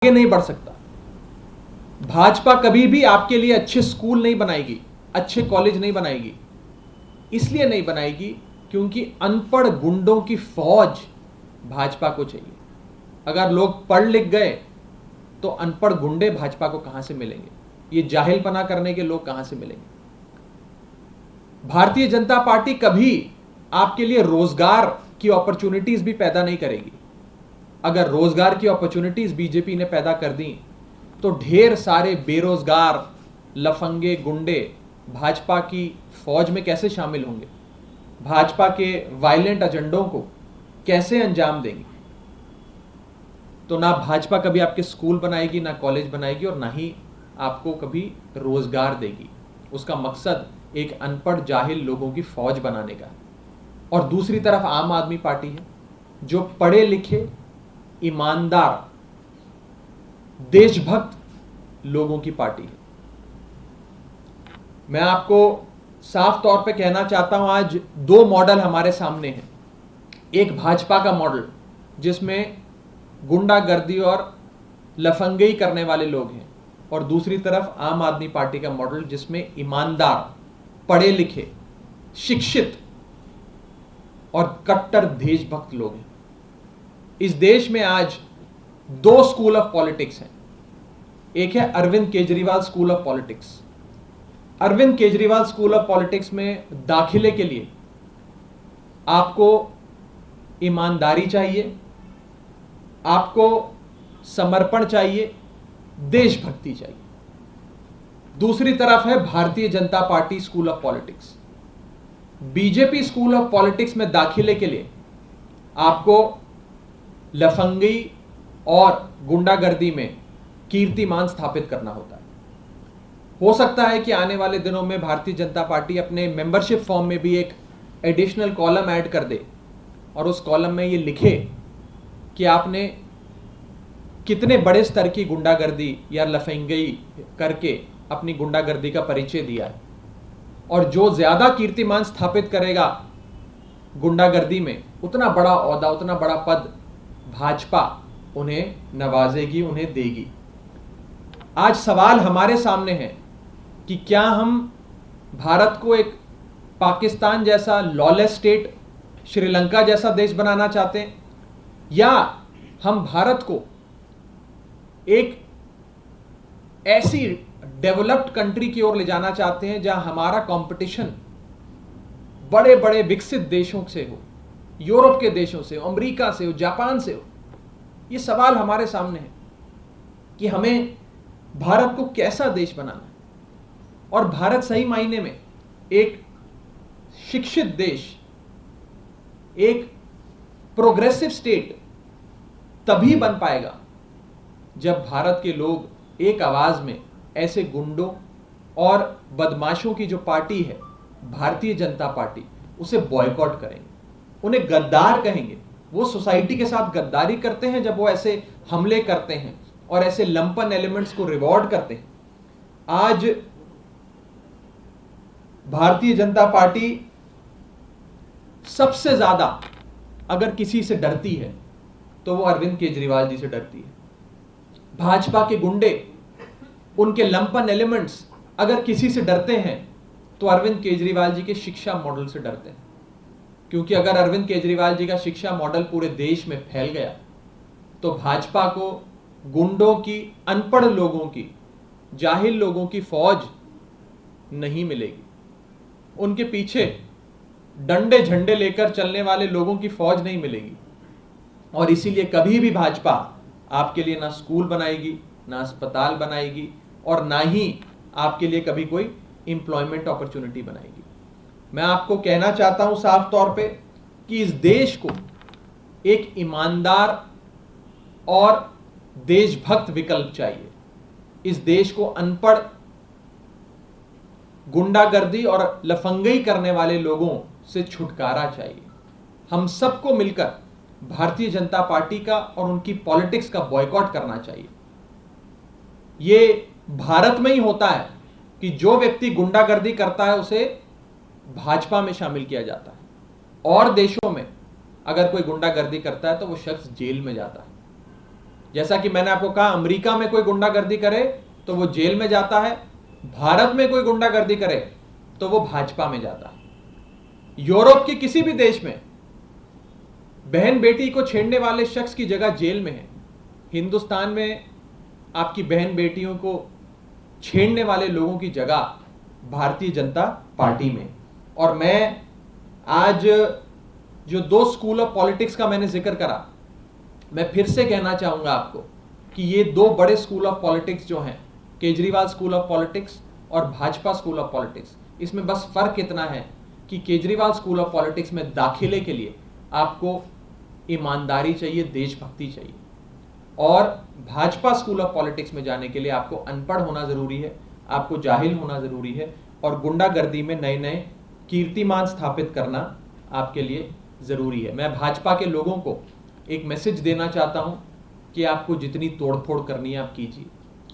आगे नहीं बढ़ सकता। भाजपा कभी भी आपके लिए अच्छे स्कूल नहीं बनाएगी, अच्छे कॉलेज नहीं बनाएगी। इसलिए नहीं बनाएगी क्योंकि अनपढ़ गुंडों की फौज भाजपा को चाहिए। अगर लोग पढ़ लिख गए तो अनपढ़ गुंडे भाजपा को कहां से मिलेंगे? ये जाहिलपना करने के लोग कहां से मिलेंगे? भारतीय जनता पार्टी कभी आपके लिए रोजगार की अपॉर्चुनिटीज भी पैदा नहीं करेगी। अगर रोजगार की अपॉर्चुनिटीज बीजेपी ने पैदा कर दी तो ढेर सारे बेरोजगार लफंगे गुंडे भाजपा की फौज में कैसे शामिल होंगे? भाजपा के वायलेंट एजेंडों को कैसे अंजाम देंगे? तो ना भाजपा कभी आपके स्कूल बनाएगी, ना कॉलेज बनाएगी, और ना ही आपको कभी रोजगार देगी। उसका मकसद एक अनपढ़ जाहिल लोगों की फौज बनाने का है। और दूसरी तरफ आम आदमी पार्टी है जो पढ़े लिखे, ईमानदार, देशभक्त लोगों की पार्टी है। मैं आपको साफ तौर पे कहना चाहता हूं, आज दो मॉडल हमारे सामने हैं। एक भाजपा का मॉडल जिसमें गुंडागर्दी और लफंगई करने वाले लोग हैं, और दूसरी तरफ आम आदमी पार्टी का मॉडल जिसमें ईमानदार, पढ़े लिखे, शिक्षित और कट्टर देशभक्त लोग हैं। इस देश में आज दो स्कूल ऑफ पॉलिटिक्स हैं। एक है Arvind Kejriwal school of politics. Arvind Kejriwal school of politics में दाखिले के लिए आपको ईमानदारी चाहिए, आपको समर्पण चाहिए, देशभक्ति चाहिए। दूसरी तरफ है Bharatiya Janata party school of politics. BJP school of politics में दाखिले के लिए आपको लफंगी और गुंडागर्दी में कीर्तिमान स्थापित करना होता है। हो सकता है कि आने वाले दिनों में भारतीय जनता पार्टी अपने मेंबरशिप फॉर्म में भी एक एडिशनल कॉलम ऐड कर दे और उस कॉलम में ये लिखे कि आपने कितने बड़े स्तर की गुंडागर्दी या लफंगई करके अपनी गुंडागर्दी का परिचय दिया है, और जो ज्यादा कीर्तिमान स्थापित करेगा गुंडागर्दी में, उतना बड़ा ओहदा, उतना बड़ा पद भाजपा उन्हें नवाजेगी, उन्हें देगी। आज सवाल हमारे सामने है कि क्या हम भारत को एक पाकिस्तान जैसा लॉलेस स्टेट, श्रीलंका जैसा देश बनाना चाहते हैं, या हम भारत को एक ऐसी डेवलप्ड कंट्री की ओर ले जाना चाहते हैं जहां हमारा कंपटीशन बड़े बड़े विकसित देशों से हो, यूरोप के देशों से हो, अमेरिका से हो, जापान से हो। ये सवाल हमारे सामने है कि हमें भारत को कैसा देश बनाना है। और भारत सही मायने में एक शिक्षित देश, एक प्रोग्रेसिव स्टेट तभी बन पाएगा जब भारत के लोग एक आवाज में ऐसे गुंडों और बदमाशों की जो पार्टी है भारतीय जनता पार्टी, उसे बॉयकॉट करेंगे, उन्हें गद्दार कहेंगे। वो सोसाइटी के साथ गद्दारी करते हैं जब वो ऐसे हमले करते हैं और ऐसे लंपन एलिमेंट्स को रिवॉर्ड करते हैं। आज भारतीय जनता पार्टी सबसे ज्यादा अगर किसी से डरती है तो वो अरविंद केजरीवाल जी से डरती है। भाजपा के गुंडे, उनके लंपन एलिमेंट्स अगर किसी से डरते हैं तो अरविंद केजरीवाल जी के शिक्षा मॉडल से डरते हैं। क्योंकि अगर अरविंद केजरीवाल जी का शिक्षा मॉडल पूरे देश में फैल गया तो भाजपा को गुंडों की, अनपढ़ लोगों की, जाहिल लोगों की फौज नहीं मिलेगी। उनके पीछे डंडे झंडे लेकर चलने वाले लोगों की फौज नहीं मिलेगी। और इसीलिए कभी भी भाजपा आपके लिए ना स्कूल बनाएगी, ना अस्पताल बनाएगी, और ना ही आपके लिए कभी कोई एम्प्लॉयमेंट अपॉर्चुनिटी बनाएगी। मैं आपको कहना चाहता हूं साफ तौर पे कि इस देश को एक ईमानदार और देशभक्त विकल्प चाहिए। इस देश को अनपढ़, गुंडागर्दी और लफंगई करने वाले लोगों से छुटकारा चाहिए। हम सबको मिलकर भारतीय जनता पार्टी का और उनकी पॉलिटिक्स का बॉयकॉट करना चाहिए। ये भारत में ही होता है कि जो व्यक्ति गुंडागर्दी करता है उसे भाजपा में शामिल किया जाता है, और देशों में अगर कोई गुंडागर्दी करता है तो वो शख्स जेल में जाता है। जैसा कि मैंने आपको कहा, अमेरिका में कोई गुंडागर्दी करे तो वो जेल में जाता है, भारत में कोई गुंडागर्दी करे तो वो भाजपा में जाता है। यूरोप के किसी भी देश में बहन बेटी को छेड़ने वाले शख्स की जगह जेल में है। हिंदुस्तान में आपकी बहन बेटियों को छेड़ने वाले लोगों की जगह भारतीय जनता पार्टी में। और मैं आज जो 2 स्कूल ऑफ पॉलिटिक्स का मैंने जिक्र करा, मैं फिर से कहना चाहूंगा आपको कि ये 2 बड़े स्कूल ऑफ पॉलिटिक्स जो हैं, केजरीवाल स्कूल ऑफ पॉलिटिक्स और भाजपा स्कूल ऑफ पॉलिटिक्स, इसमें बस फर्क इतना है कि केजरीवाल स्कूल ऑफ पॉलिटिक्स में दाखिले के लिए आपको ईमानदारी चाहिए, देशभक्ति चाहिए, और भाजपा स्कूल ऑफ पॉलिटिक्स में जाने के लिए आपको अनपढ़ होना जरूरी है, आपको जाहिल होना जरूरी है, और गुंडागर्दी में नए नए कीर्तिमान स्थापित करना आपके लिए जरूरी है। मैं भाजपा के लोगों को एक मैसेज देना चाहता हूं कि आपको जितनी तोड़फोड़ करनी है आप कीजिए,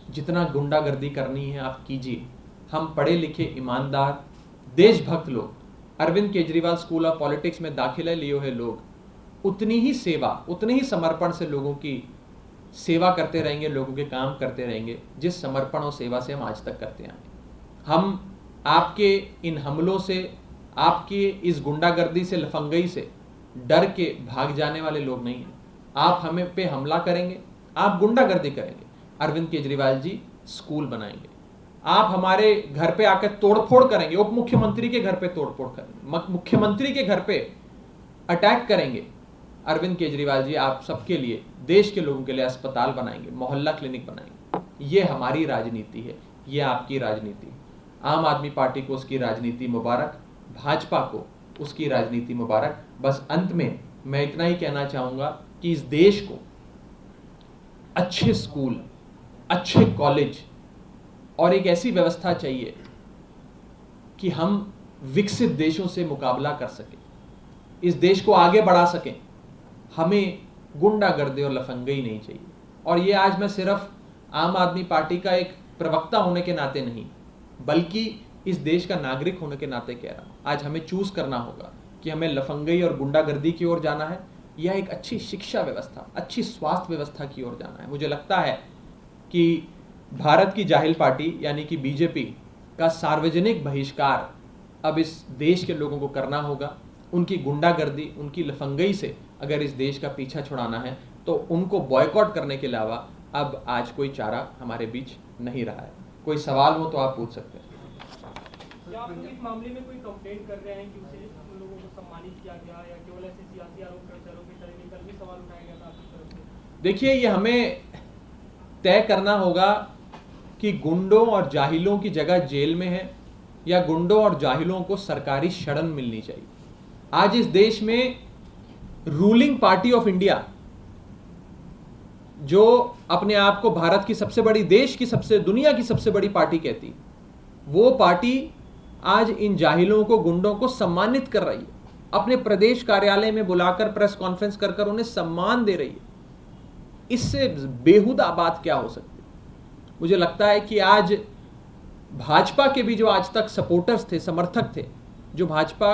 जितना गुंडागर्दी करनी है आप कीजिए। हम पढ़े लिखे, ईमानदार, देशभक्त लोग, Arvind Kejriwal school of politics में दाखिला लिए हुए लोग उतनी ही सेवा, उतने ही समर्पण से लोगों की सेवा करते रहेंगे, लोगों के काम करते रहेंगे जिस समर्पण और सेवा से हम आज तक करते आए। हम आपके इन हमलों से, आपके इस गुंडागर्दी से, लफंगई से डर के भाग जाने वाले लोग नहीं हैं। आप हमें पे हमला करेंगे, आप गुंडागर्दी करेंगे, अरविंद केजरीवाल जी स्कूल बनाएंगे। आप हमारे घर पे आकर तोड़फोड़ करेंगे, उप मुख्यमंत्री के घर पे तोड़फोड़ करेंगे, मुख्यमंत्री के घर पे अटैक करेंगे, अरविंद केजरीवाल जी आप सबके लिए, देश के लोगों के लिए अस्पताल बनाएंगे, मोहल्ला क्लिनिक बनाएंगे। ये हमारी राजनीति है, ये आपकी राजनीति। आम आदमी पार्टी को उसकी राजनीति मुबारक, भाजपा को उसकी राजनीति मुबारक। बस अंत में मैं इतना ही कहना चाहूंगा कि इस देश को अच्छे स्कूल, अच्छे कॉलेज और एक ऐसी व्यवस्था चाहिए कि हम विकसित देशों से मुकाबला कर सकें, इस देश को आगे बढ़ा सकें। हमें गुंडागर्दी और लफंगई नहीं चाहिए। और ये आज मैं सिर्फ आम आदमी पार्टी का एक प्रवक्ता होने के नाते नहीं, बल्कि इस देश का नागरिक होने के नाते कह रहा हूं। आज हमें चूज करना होगा कि हमें लफंगई और गुंडागर्दी की ओर जाना है या एक अच्छी शिक्षा व्यवस्था, अच्छी स्वास्थ्य व्यवस्था की ओर जाना है। मुझे लगता है कि भारत की जाहिल पार्टी यानी कि बीजेपी का सार्वजनिक बहिष्कार अब इस देश के लोगों को करना होगा। उनकी गुंडागर्दी, उनकी लफंगई से अगर इस देश का पीछा छुड़ाना है तो उनको बॉयकॉट करने के अलावा अब आज कोई चारा हमारे बीच नहीं रहा है। कोई सवाल हो तो आप पूछ सकते हैं। क्या आप इस मामले में कोई कंप्लेंट कर रहे हैं कि उसे उन लोगों को सम्मानित किया गया या केवल ऐसे सियासी आरोप प्रत्यारोप की तरह कल भी सवाल उठाया गया था आपकी तरफ से? देखिए, ये हमें तय करना होगा कि गुंडों और जाहिलों की जगह जेल में है या गुंडों और जाहिलों को सरकारी शरण मिलनी चाहिए। आज इस देश में रूलिंग पार्टी ऑफ इंडिया, जो अपने आप को भारत की सबसे बड़ी, देश की सबसे, दुनिया की सबसे बड़ी पार्टी कहती, वो पार्टी आज इन जाहिलों को, गुंडों को सम्मानित कर रही है। अपने प्रदेश कार्यालय में बुलाकर प्रेस कॉन्फ्रेंस कर कर उन्हें सम्मान दे रही है। इससे बेहुदा बात क्या हो सकती है? मुझे लगता है कि आज भाजपा के भी जो आज तक सपोर्टर्स थे, समर्थक थे, जो भाजपा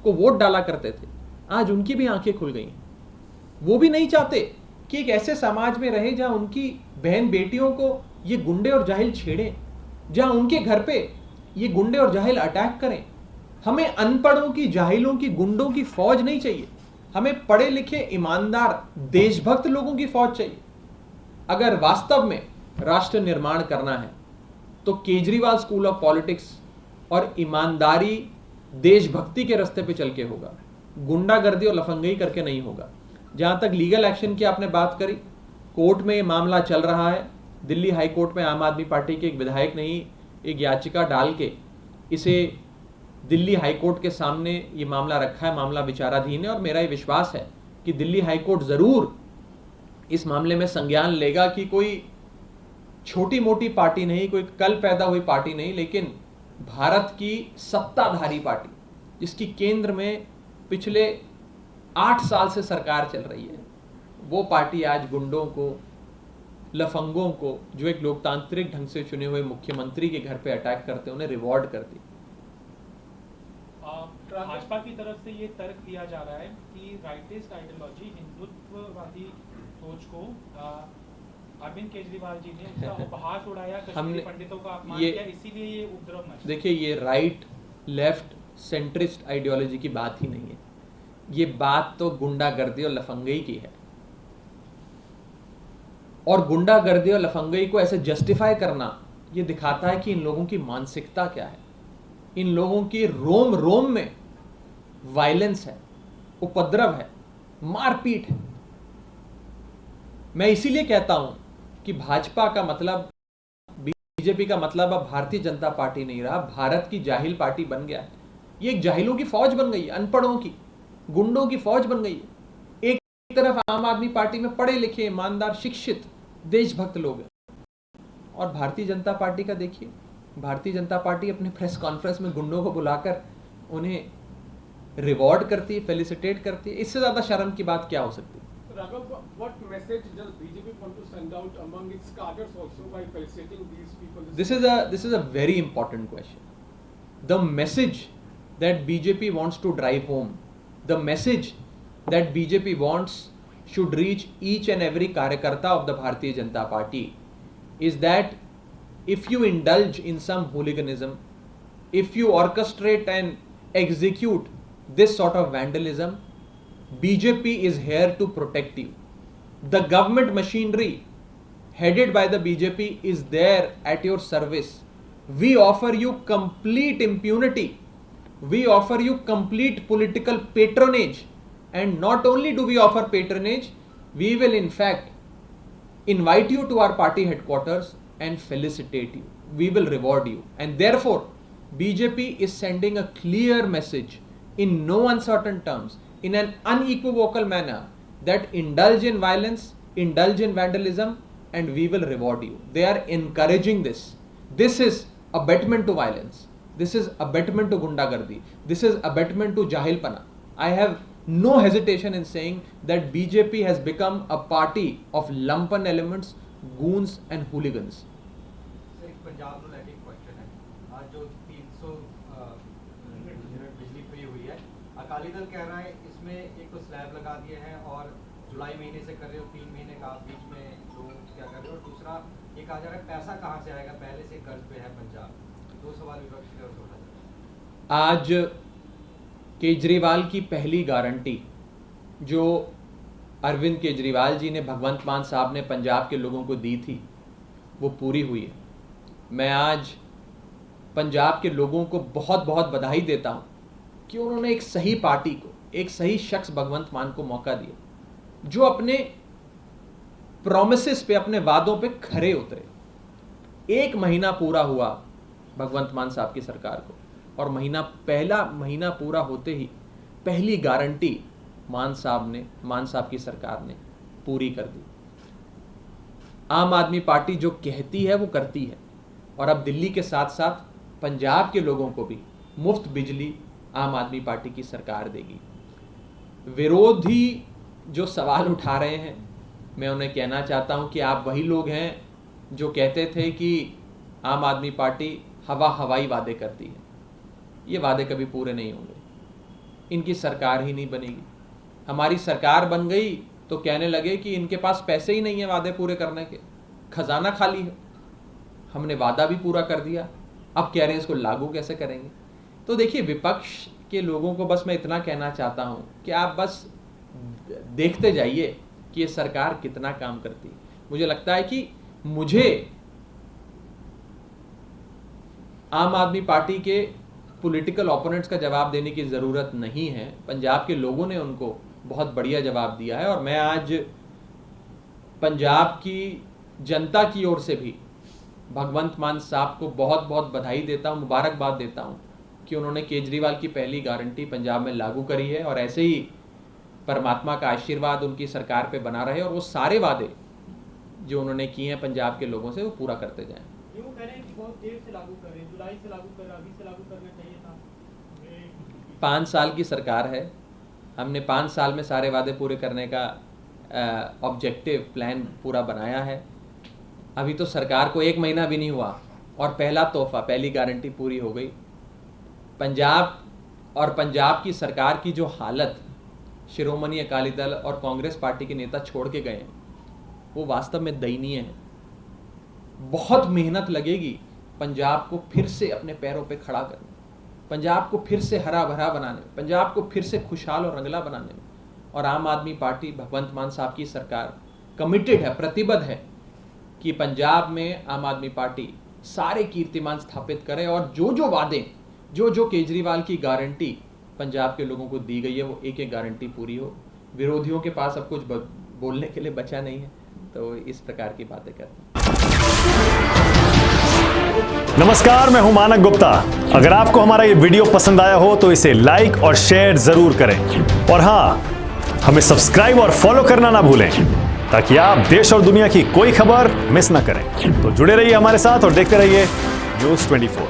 को वोट डाला करते थे, आज उनकी भी आंखें खुल गई। वो भी नहीं चाहते कि एक ऐसे समाज में रहे जहां उनकी बहन बेटियों को ये गुंडे और जाहिल छेड़ें, जहां उनके घर पे ये गुंडे और जाहिल अटैक करें। हमें अनपढ़ों की, जाहिलों की, गुंडों की फौज नहीं चाहिए। हमें पढ़े लिखे, ईमानदार, देशभक्त लोगों की फौज चाहिए। अगर वास्तव में राष्ट्र निर्माण करना है तो केजरीवाल स्कूल ऑफ पॉलिटिक्स और ईमानदारी, देशभक्ति के रास्ते पे चल के होगा, गुंडागर्दी और लफंगई करके नहीं होगा। जहां तक लीगल एक्शन की आपने बात करी, कोर्ट में ये मामला चल रहा है। दिल्ली हाई कोर्ट में आम आदमी पार्टी के एक विधायक ने ही एक याचिका डाल के इसे दिल्ली हाई कोर्ट के सामने ये मामला रखा है, मामला विचाराधीन है। और मेरा ये विश्वास है कि दिल्ली हाई कोर्ट जरूर इस मामले में संज्ञान लेगा कि कोई छोटी मोटी पार्टी नहीं, कोई कल पैदा हुई पार्टी नहीं, लेकिन भारत की सत्ताधारी पार्टी, जिसकी केंद्र में पिछले 8 साल से सरकार चल रही है, वो पार्टी आज गुंडों को, लफंगों को, जो एक लोकतांत्रिक ढंग से चुने हुए मुख्यमंत्री के घर पे अटैक करते हैं, उन्हें रिवॉर्ड करती। भाजपा की तरफ से ये तर्क दिया जा रहा है कि राइटिस्ट आइडियोलॉजी, हिंदुत्ववादी सोच को अरविंद केजरीवाल जी ने उसका उपहास उड़ाया, कश्मीरी हमने पंडितों का अपमान ये किया, इसीलिए ये उपद्रव मचा। देखिए, ये राइट लेफ्ट सेंट्रिस्ट आइडियोलॉजी की बात ही नहीं है, ये बात तो गुंडागर्दी और लफंगई की है। और गुंडागर्दी और लफंगई को ऐसे जस्टिफाई करना ये दिखाता है कि इन लोगों की मानसिकता क्या है। इन लोगों की रोम रोम में वायलेंस है, उपद्रव है, मारपीट है। मैं इसीलिए कहता हूं कि भाजपा का मतलब, बीजेपी का मतलब अब भारतीय जनता पार्टी नहीं रहा, भारत की जाहिल पार्टी बन गया है। ये एक जाहिलों की फौज बन गई है, अनपढ़ों की, गुंडों की फौज बन गई है। एक तरफ आम आदमी पार्टी में पढ़े लिखे, ईमानदार, शिक्षित, देशभक्त लोग हैं, और भारतीय जनता पार्टी का देखिए, भारतीय जनता पार्टी अपने प्रेस कॉन्फ्रेंस में गुंडों को बुलाकर उन्हें रिवॉर्ड करती है, फेलिसिटेट करती है। इससे ज्यादा शर्म की बात क्या हो सकती है? Raghav, what message does BJP want to send out among its cadres also by felicitating these people? This is a very important question. The message that BJP wants to drive home, the message that BJP wants should reach each and every karyakarta of the Bharatiya Janata Party is that if you indulge in some hooliganism, if you orchestrate and execute this sort of vandalism, BJP is here to protect you. The government machinery headed by the BJP is there at your service. We offer you complete impunity. We offer you complete political patronage. And not only do we offer patronage, we will in fact invite you to our party headquarters and felicitate you. We will reward you. And therefore, BJP is sending a clear message in no uncertain terms, in an unequivocal manner, that indulge in violence, indulge in vandalism, and we will reward you. They are encouraging this. This is abetment to violence. This is abetment to gundagardi. This is abetment to jahilpana. I have no hesitation in saying that BJP has become a party of lumpen elements, goons and hooligans. Punjab ਨੂੰ ਲੈ ਕੇ question है। आज जो 300 unit बिजली free हुई है, अकाली दल कह रहा है इसमें एक तो स्लैब लगा दिए हैं और जुलाई महीने से कर रहे हो, 3 महीने का बीच में लोग क्या कर रहे हो, और दूसरा ये कहा जा रहा है पैसा कहाँ से आएगा, पहले से कर्ज पे है पंजाब। दो सवाल विपक्ष की ओर से उठाए। आज केजरीवाल की पहली गारंटी जो अरविंद केजरीवाल जी ने, भगवंत मान साहब ने पंजाब के लोगों को दी थी, वो पूरी हुई है। मैं आज पंजाब के लोगों को बहुत बहुत बधाई देता हूं कि उन्होंने एक सही पार्टी को, एक सही शख्स भगवंत मान को मौका दिया, जो अपने प्रोमिसेस पे, अपने वादों पे खरे उतरे। 1 महीना पूरा हुआ भगवंत मान साहब की सरकार को, और पहला महीना पूरा होते ही पहली गारंटी मान साहब की सरकार ने पूरी कर दी। आम आदमी पार्टी जो कहती है वो करती है, और अब दिल्ली के साथ साथ पंजाब के लोगों को भी मुफ्त बिजली आम आदमी पार्टी की सरकार देगी। विरोधी जो सवाल उठा रहे हैं, मैं उन्हें कहना चाहता हूं कि आप वही लोग हैं जो कहते थे कि आम आदमी पार्टी हवाई वादे करती है। ये वादे कभी पूरे नहीं होंगे, इनकी सरकार ही नहीं बनेगी। हमारी सरकार बन गई तो कहने लगे कि इनके पास पैसे ही नहीं है वादे पूरे करने के, खजाना खाली है। हमने वादा भी पूरा कर दिया, अब कह रहे हैं इसको लागू कैसे करेंगे। तो देखिए, विपक्ष के लोगों को बस मैं इतना कहना चाहता हूं कि आप बस देखते जाइए कि ये सरकार कितना काम करती है। मुझे लगता है कि मुझे आम आदमी पार्टी के पॉलिटिकल ओपोनेंट्स का जवाब देने की ज़रूरत नहीं है। पंजाब के लोगों ने उनको बहुत बढ़िया जवाब दिया है, और मैं आज पंजाब की जनता की ओर से भी भगवंत मान साहब को बहुत बहुत बधाई देता हूँ, मुबारकबाद देता हूँ कि उन्होंने केजरीवाल की पहली गारंटी पंजाब में लागू करी है, और ऐसे ही परमात्मा का आशीर्वाद उनकी सरकार पे बना रहे और वो सारे वादे जो उन्होंने किए हैं पंजाब के लोगों से वो पूरा करते जाएं। ये वो कह रहे हैं कि बहुत देर से लागू कर रहे हैं, जुलाई से लागू कर रहे हैं, अभी से लागू करना चाहिए था। 5 साल की सरकार है, हमने 5 साल में सारे वादे पूरे करने का ऑब्जेक्टिव प्लान पूरा बनाया है। अभी तो सरकार को 1 महीना भी नहीं हुआ और पहला तोहफा, पहली गारंटी पूरी हो गई। पंजाब की सरकार की जो हालत शिरोमणि अकाली दल और कांग्रेस पार्टी के नेता छोड़ के गए हैं, वो वास्तव में दयनीय है। बहुत मेहनत लगेगी पंजाब को फिर से अपने पैरों पे खड़ा करने, पंजाब को फिर से हरा भरा बनाने में, पंजाब को फिर से खुशहाल और रंगला बनाने में। और आम आदमी पार्टी, भगवंत मान साहब की सरकार कमिटेड है, प्रतिबद्ध है कि पंजाब में आम आदमी पार्टी सारे कीर्तिमान स्थापित करे और जो जो वादे, जो जो केजरीवाल की गारंटी पंजाब के लोगों को दी गई है, वो एक एक गारंटी पूरी हो। विरोधियों के पास अब कुछ बोलने के लिए बचा नहीं है, तो इस प्रकार की बातें करते हैं। नमस्कार, मैं हूं मानक गुप्ता। अगर आपको हमारा ये वीडियो पसंद आया हो तो इसे लाइक और शेयर जरूर करें, और हां, हमें सब्सक्राइब और फॉलो करना ना भूलें ताकि आप देश और दुनिया की कोई खबर मिस ना करें। तो जुड़े रहिए हमारे साथ और देखते रहिए न्यूज़ 24।